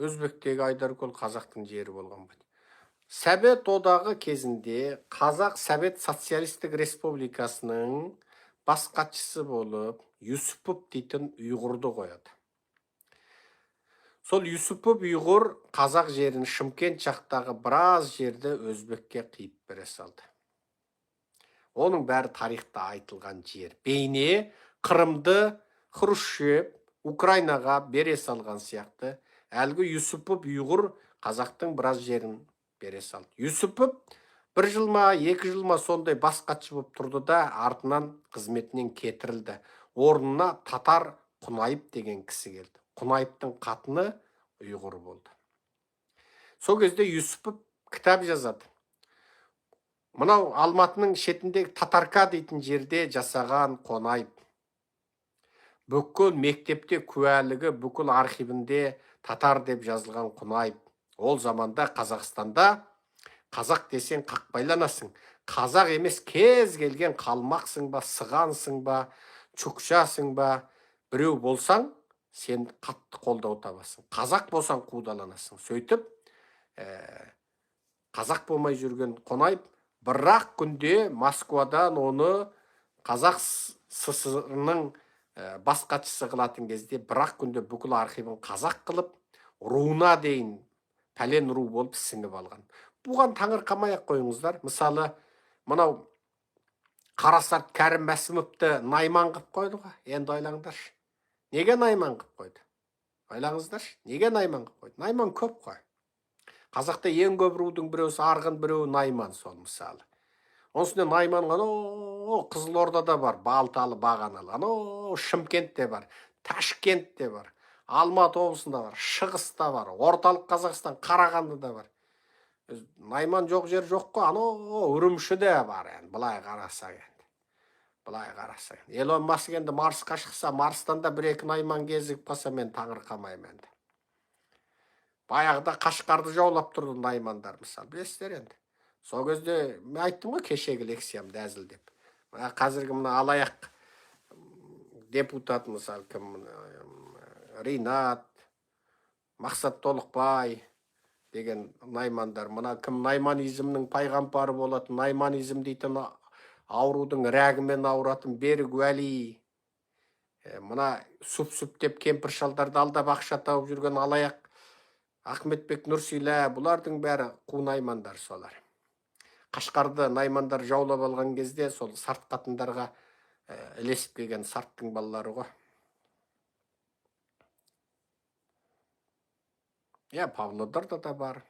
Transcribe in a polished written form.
Өзбектегі Айдаркөл қазақтың жері болған ба. Совет одағы кезінде Қазақ Совет Социалистік Республикасының бас хатшысы болып Юсупов дейтін ұйғырды қояды. Сол Юсупов ұйғыр қазақ жерін Шымкент жақтағы біраз жерді өзбекке қиып бере салды. Оның бәрі тарихта айтылған жер. Бейне Қырымды Хрущев Украинаға бере салған сияқты, әлгі Юсупов ұйғыр қазақтың біраз жерін бере салды. Юсупов 1 жыл ма, 2 жыл ма сондай бас хатшы болып тұрды да, артынан қызметінен кетірілді. Орнына Татар Құнайып деген кісі келді. Құнайыптың қатыны ұйғыр болды. Сол кезде Юсупов кітап жазады. Мынау Алматының шетіндегі Татарка дейтін жерде жасаған Құнайып. Бүкіл мектепте куәлігі, бүкіл архивінде татар деп жазылған Құнайып. Ол заманда Қазақстанда қазақ десең қақпайланасың. Қазақ емес кез келген қалмақсың ба, сығансың ба, чукчасың ба, біреу болсаң, сен қатты қолдау табасың. Қазақ болсаң қудаланасың. Сөйтіп, қазақ болмай жүрген Құнайып бірақ күнде Москвадан оны Қазақ СССР-ның бас хатшысы қылатын кезде бірақ күнде бүкіл архивін қазақ қылып, руына дейін пәлен ру болып сіңіп алған. Бұған таңырқамай-ақ қойыңыздар. Мысалы, мынау Қарасарт Кәрім Мәсімовті Найман қып қойды ғой. Енді ойлаңдаршы. Неге Найман қып қойды? Ойлаңыздаршы. Неге Найман қып қойды? Найман көп қой. Қазақта ең көп рудың біреусі Арғын, біреуі Найман сол мысалы. Оның үстіне Найман Қызылордада бар, Балталы, Бағаналы, Шымкентте бар, Ташкентте бар, Алматы облысында бар, Шығыста бар, орталық Қазақстан, Қарағандыда бар. Найман жоқ жер жоқ қой, Үрімшіде бар енді, былай қарасақ енді. Былай қарасақ. Элон Маск енді Марсқа шықса, Марстан да 1-2 Найман кезігіп қалса, мен таңырқамаймын енді. Баяғыда Қашқарды жаулап тұрды Наймандар, мысалы, білесіздер енді. Сол кезде мен айттым ғой кешегі лекциямды әзілдеп. Қазіргі мына алаяқ депутат, мысалы, кім, Ринат, Мақсат Толықбай деген Наймандар. Мына кім найманизмнің пайғамбары болатын, найманизм дейтін аурудың рәгімен ауыратын Берік Уәли. Мына сұп-сұп деп кемпір шалдарды алдап ақша тауып жүрген алаяқ Ахметбек Нұрсила, бұлардың бәрі қу наймандар солар. Қашқарды наймандар жаулап алған кезде сол сарт қатындарға ілесіп келген сарттың балалары ғой. Павлодарда да бар.